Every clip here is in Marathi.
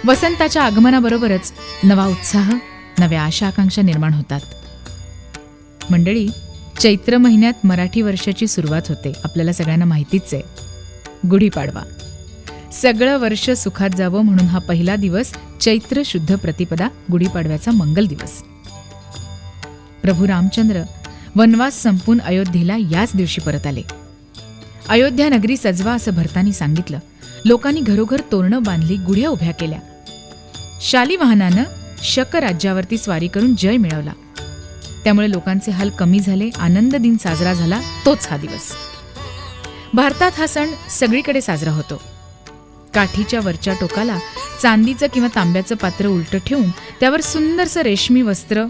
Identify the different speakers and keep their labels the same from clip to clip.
Speaker 1: वसंताच्या आगमनाबरोबरच नवा उत्साह, नव्या आशा आकांक्षा निर्माण होतात. मंडळी, चैत्र महिन्यात मराठी वर्षाची सुरुवात होते. आपल्याला सगळ्यांना माहितीच आहे. गुढीपाडवा. सगळं वर्ष सुखात जावं म्हणून हा पहिला दिवस चैत्र शुद्ध प्रतिपदा, गुढीपाडव्याचा मंगल दिवस. प्रभू रामचंद्र वनवास संपून अयोध्येला याच दिवशी परत आले. अयोध्या नगरी सजवा असं भरतानी सांगितलं. लोकांनी घरोघर तोरणं बांधली, गुढ्या उभ्या केल्या. शालिवाहनानं शक राज्यावरती स्वारी करून जय मिळवला. त्यामुळे लोकांचे हाल कमी झाले. आनंद दिन साजरा झाला, तोच हा दिवस. भारतात हा सण सगळीकडे साजरा होतो. काठीच्या वरच्या टोकाला चांदीचं किंवा तांब्याचं पात्र उलटं ठेवून त्यावर सुंदरसं रेशमी वस्त्र,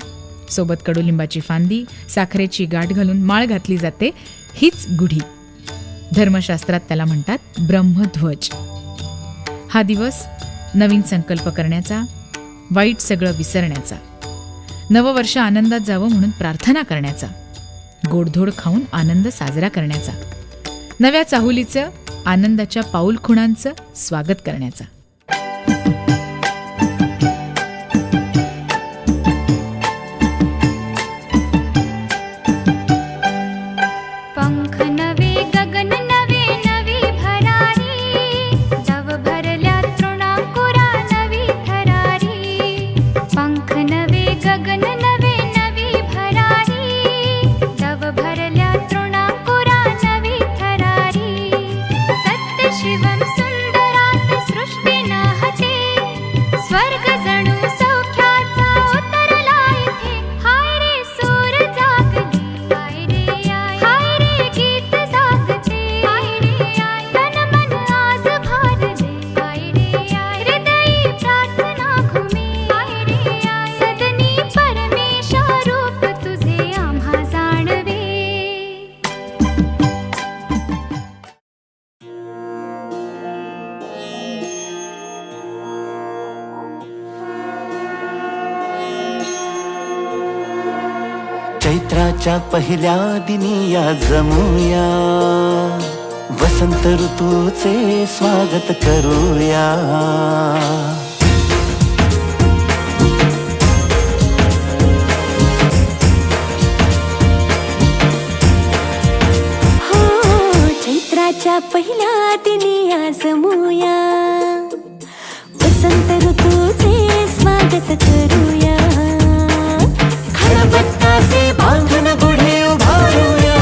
Speaker 1: सोबत कडुलिंबाची फांदी, साखरेची गाठ घालून माळ घातली जाते. हीच गुढी. धर्मशास्त्रात त्याला म्हणतात ब्रह्मध्वज. हा दिवस नवीन संकल्प करण्याचा, वाईट सगळं विसरण्याचा, नववर्ष आनंदात जावं म्हणून प्रार्थना करण्याचा, गोडधोड खाऊन आनंद साजरा करण्याचा, नव्या चाहुलीचं, आनंदाच्या पाऊलखुणांचं स्वागत करण्याचा.
Speaker 2: चैत्राच्या पहिल्या दिनी या जमूया, वसंत ऋतूचे स्वागत करूया.
Speaker 3: चैत्राच्या पहिल्या दिनी या जमूया, वसंत ऋतूचे स्वागत करूया.
Speaker 2: खळबत्ताचे बांधून गुढी उभारूया,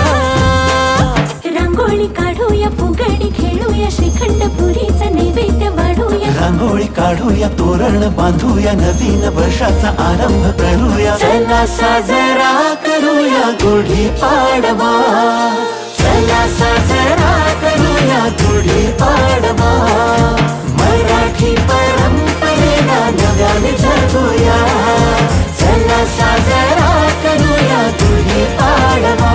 Speaker 3: रांगोळी काढूया, फुगडी खेळूया, श्रीखंड पुरीचा नैवेद्य वाढूया.
Speaker 2: रांगोळी काढूया, तोरण बांधूया, नवीन वर्षाचा आरंभ करूया. चला साजरा करूया गुढी पाडवा, चला साजरा करूया गुढी पाडवा. मराठी परंपरेला नव्याने जगूया, चला साजरा करूया गुढी पाडवा.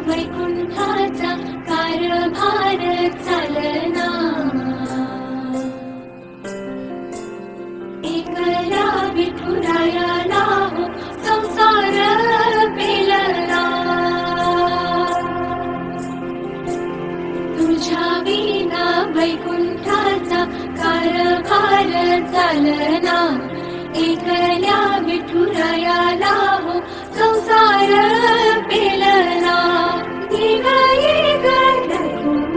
Speaker 3: वैकुंठाचा कारभार चालना, एकला विठुरायाला हो संसार पेलना. तुझ्या विना वैकुंठाचा कारभार चालना, एकल्या विठुरायाला हो संसार पेलना.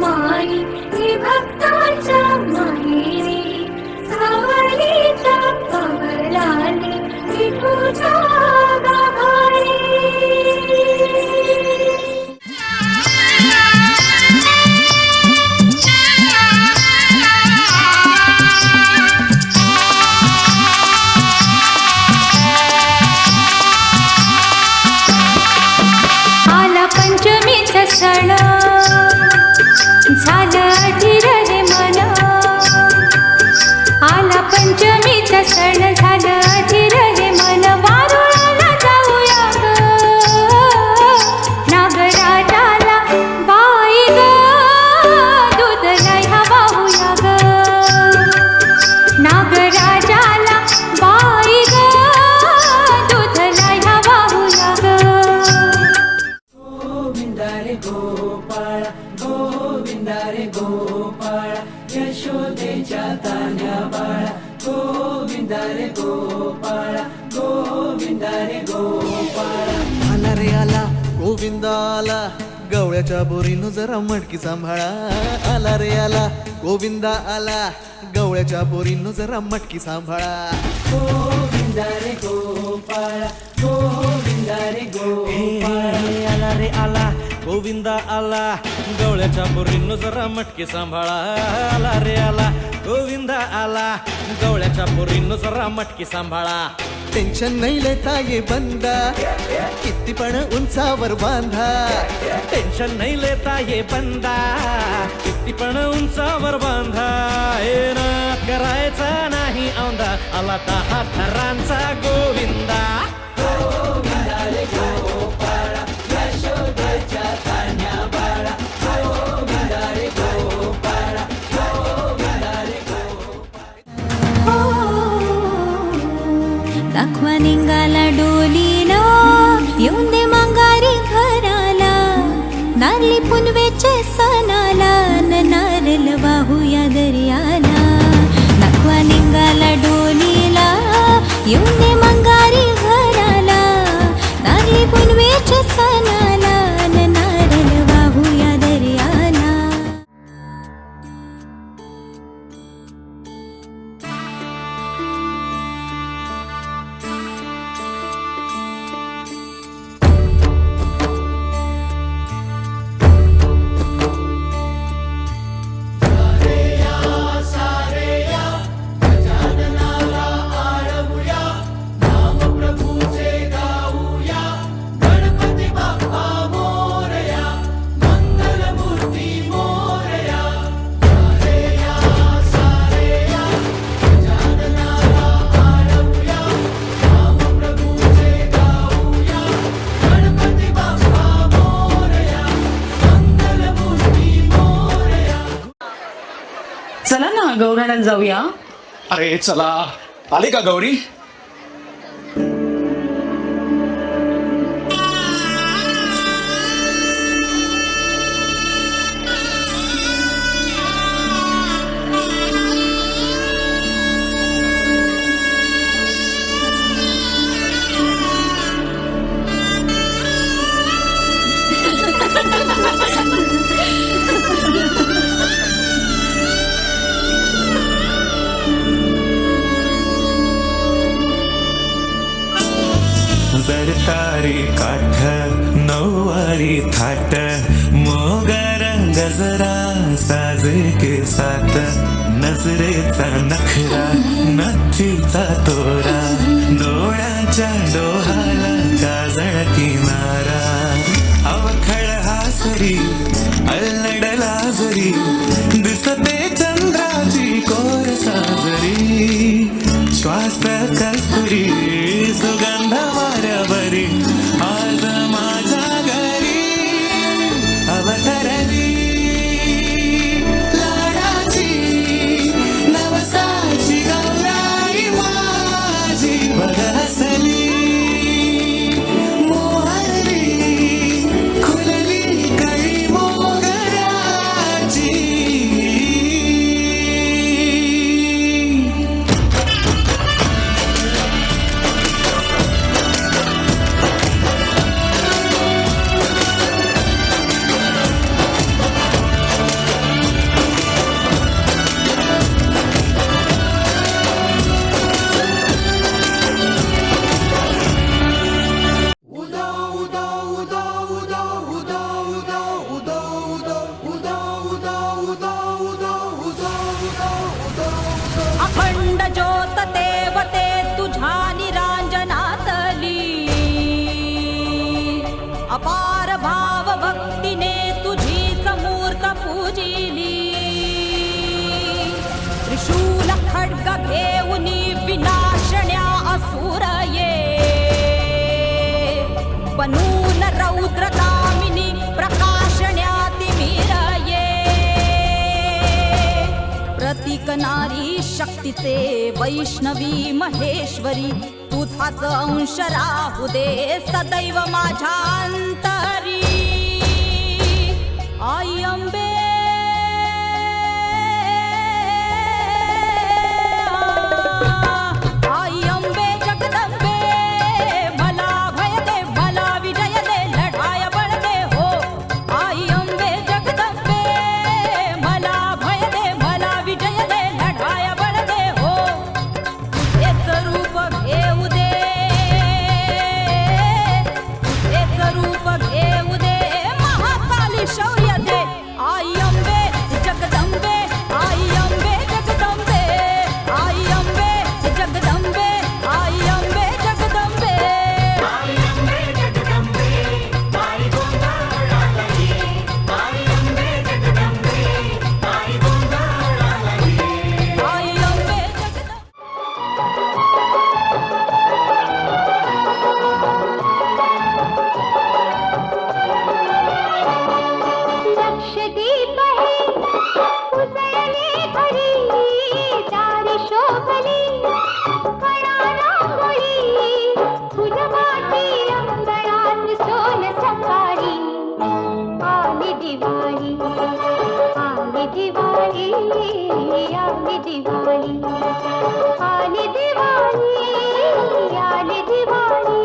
Speaker 3: माई ही भक्ताच्या माहेरी, सावलीच्या पवलाने विठूच्या गाभारी.
Speaker 2: आला रे आला गोविंद आला गवळ्याच्या बोरीनं जरा मटकी सांभाळा आला रे आला गोविंद आला गवळ्याच्या बोरीनं जरा मटकी सांभाळा
Speaker 4: आला रे आला गोविंदा आला गवळ्याच्या बोरीनं जरा मटकी सांभाळा आला रे आला गोविंदा आला गवळ्याच्या बोरीनं जरा मटकी सांभाळा
Speaker 2: टेन्शन नाही लेता ये बंदा किती पण उंचावर बांधा
Speaker 4: टेन्शन नाही लेता ये बंदा किती पण उंचावर बांधा हे ना करायचा नाही औंदा आला दहा थरांचा गोविंदा
Speaker 3: दाखवा निघाला डोलीला येऊन दे मांगारी घराला नारली पुनवेचे सणाला न नारल वाहूया दर्याला दाखवा निघाला डोलीला येऊन दे मांगारी घराला नारली पुनवेचे सणाला न नारल वाहूया दर्याला
Speaker 5: चला ना गौराण्यात जाऊया.
Speaker 6: अरे चला आले का गौरी
Speaker 7: जडतारी काठ नऊवारी थाट मोगर गजरा साजे के साथ नजरेचा नखरा नथीचा तोरा डोळ्याच्या डोहाला काजळ किनारा अवखळ हासरी अल्लडला जरी दिसते चंद्राची कोर साजरी श्वास कस्तुरी सुगंध वाऱ्यावरी आज माझ्या घरी अवतरली लाडाची नवसाची गौराई माझी बघ हसली मोहरली खुलली कळी मोगराची
Speaker 8: अखंड ज्योत देवते तुझ्या निरांजनातली अपार भाव भक्तीने तुझीच मूर्त पूजिली त्रिशूल खड्ग घेऊनी विनाशण्या असुर ये बनून रौद्रगामिनी प्रकाशण्या तिमिर ये प्रतीक नारी शक्तीचे वैष्णवी महेश्वरी तुझाच अंश राहू दे सदैव माझ्या अंतरी आई अंबे आई
Speaker 3: शोभली कळा रांगोळी फुलवाटी अंगणात सोन सकाळी आली दिवाळी आली दिवाळी आली दिवाळी आली दिवाळी आली दिवाळी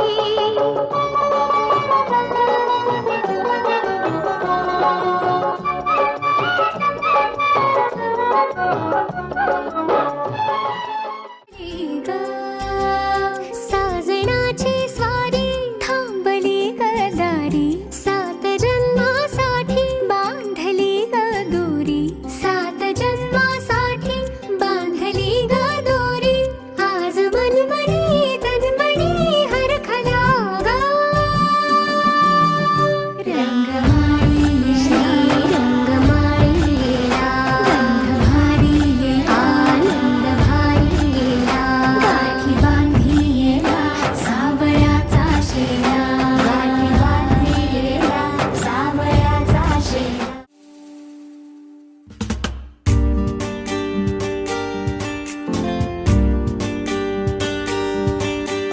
Speaker 3: साजणाची स्वारी थांबली गदारी सात जन्मासाठी बांधली ग दोरी सात जन्मासाठी बांधली ग दोरी आज मनमनी तनमनी हरखला ग रंगमाळी श्री रंगमाळीला गंध भारी आनंद भारीला गाठी बांधियेला सावयाचा शेला गाठी बांधियेला सावयाचा शेला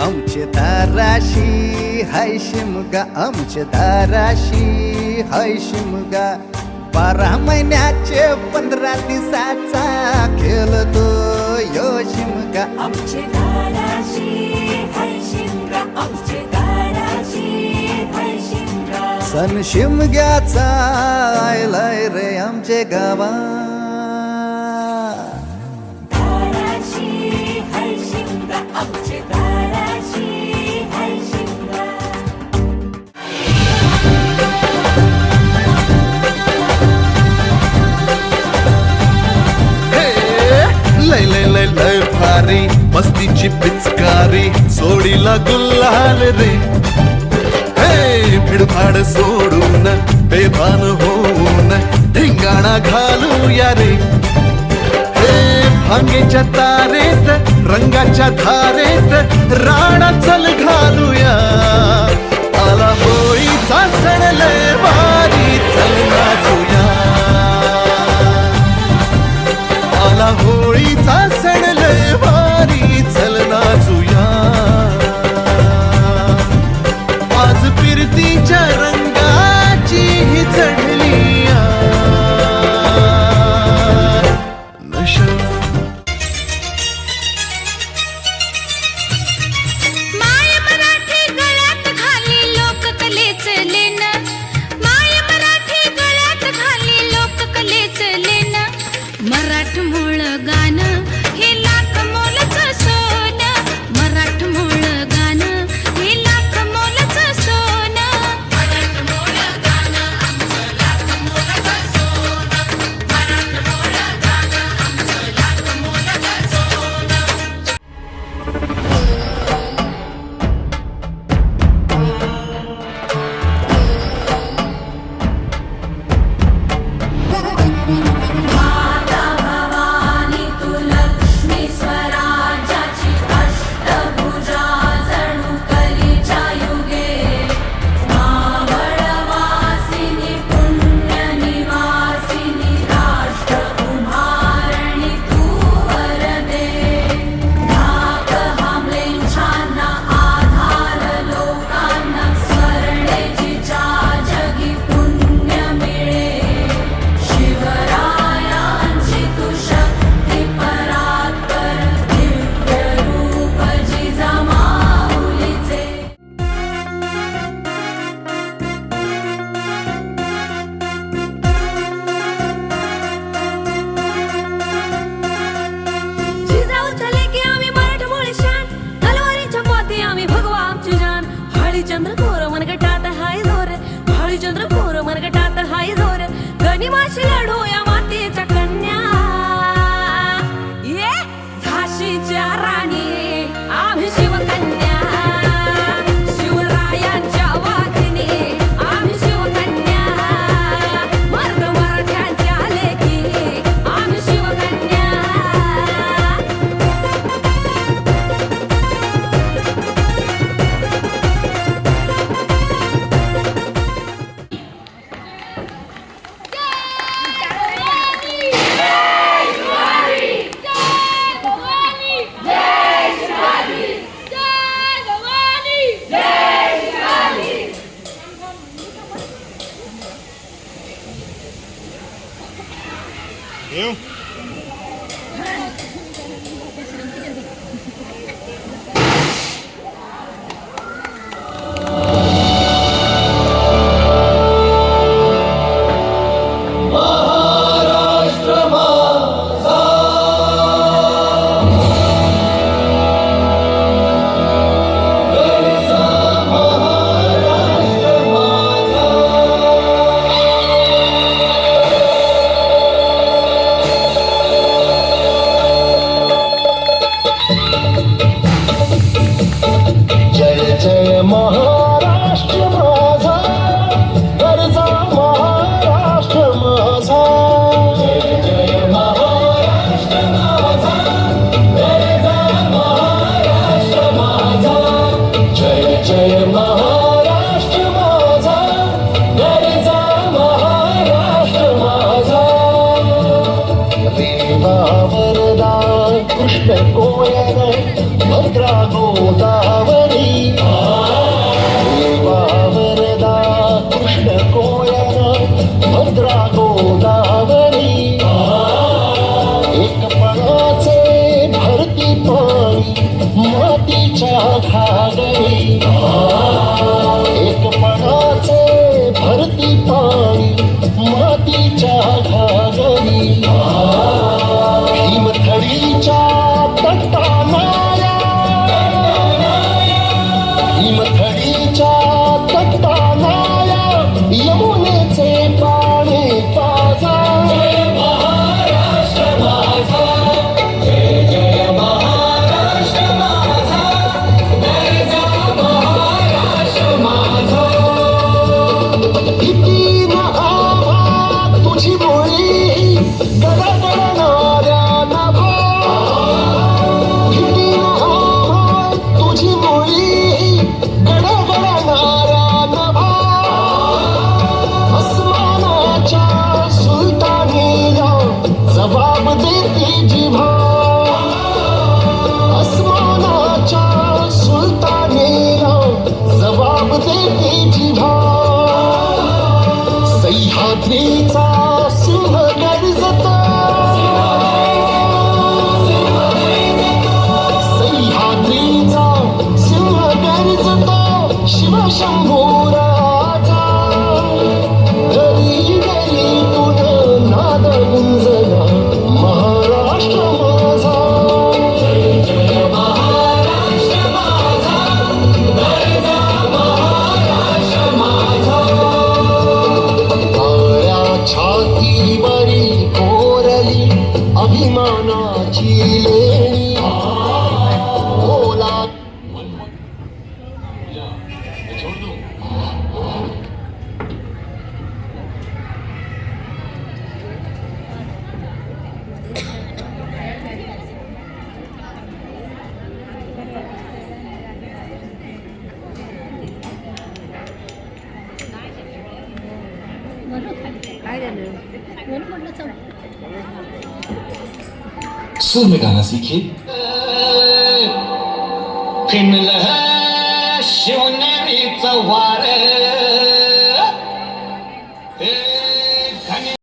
Speaker 2: आमच्या दाराशी हाय शिमगा आमच्या दाराशी हाय शिमगा 12 महिन्याचे 15 दिवसाचा खेळतो यो शिमगा
Speaker 8: आमचे दाराशी हाय शिमगा आमचे दाराशी हाय शिमगा
Speaker 2: सण शिमग्याचा आयलाय रे आमचे गावा
Speaker 8: दाराशी हाय शिमगा आमचे दाराशी हाय शिमगा
Speaker 2: लय लय लय लय भारी मस्तीची पिचकारी सोडीला गुल्हाल रे हे भिडभाड सोडून बेभान होऊन धिंगाणा घालूया रे हे भांगेच्या तारेत रंगाच्या धारेत राणा चल घालूया आला होळीचा सण लय भारी चल नाचूया आला होळीचा सण लय भारी चल नाचूया आज फिरतीच्या रंगाची ही चढली नशा
Speaker 3: माय मराठी गळ्यात घाली लोककलेचं लेणं माय मराठी गळ्यात घाली लोककलेचं लेणं मराठमोळ गाणं हे लाख मोलाचं सोनं मराठमोळ गाणं हे लाख मोलाचं सोनं मराठमोळ गाणं आमचं लाख मोलाचं सोनं मराठमोळ गाणं आमचं लाख मोलाचं सोनं
Speaker 8: माता भवानी तू लक्ष्मी स्वराज्याची अष्टभुजा जणू कलीच्या युगे मावळवासिनी पुण्यनिवासिनी राष्ट्र उभारणी तू वरदे धाक हामलेंछांना आधार लोकांना स्वर्णेजीच्या जगी पुण्य मिळे शिवरायांची तू शक्ती परात्पर दिव्य रूप जिजामाऊलीचे जिजाऊ चले की आम्ही मराठमोळी शान तलवारीच्या पोती आम्ही भगवा आमची जान हळीचंद्र कोर मनगटात हाय जोर हळीचंद्र कोर मनगटात हाय जोर गनिमाशी लढो या मातीच्या कन्या ये झाशीच्या राणी आम्ही शिवकन्या शिवरायांच्या वाघिणी आम्ही शिवकन्या मर्द मराठ्यांच्या लेकी आम्ही शिवकन्या
Speaker 7: महाराष्ट्र माझा गरजा महाराष्ट्र माझा जय जय महाराष्ट्र माझा गरजा महाराष्ट्र माझा जय जय महाराष्ट्र माझा गरजा महाराष्ट्र माझा देवा वरदा कृष्ण कोयल भद्रा गोदावरी देवा वरदा कृष्ण कोयल भद्रा गोदावरी एक पणाचे भरती पाणी मातीच्या घागरी एक पणाचे भरती पाणी मातीच्या घागरी भीमथडीच्या तटानाया भीमथडीच्या तटानाया यमुनेचे पाणी ताजा जय महाराष्ट्र माझा जय जय महाराष्ट्र माझा गरजा महाराष्ट्र माझा किती महाभा तुझी बोली गडगडणाऱ्या नभा किती महाभा तुझी बोली गडगडणाऱ्या नभा अस्मानाच्या सुलतानीला जबाब देती जिभा अस्मानाच्या सुलतानीला जबाब देती जिभा सह्याद्रीचा सिंह गर्जता सह्याद्रीचा सिंह गर्जता शिवशंभो राजा घरी घरीतून नाद गुंजला महाराष्ट्र माझा जय जय महाराष्ट्र माझा गरजा महाराष्ट्र माझा काळ्या छातीवरी कोरली अभिमानाची लेणी ओला
Speaker 9: सुर में गाना सीखिए फिनल शिवनेरीचं वार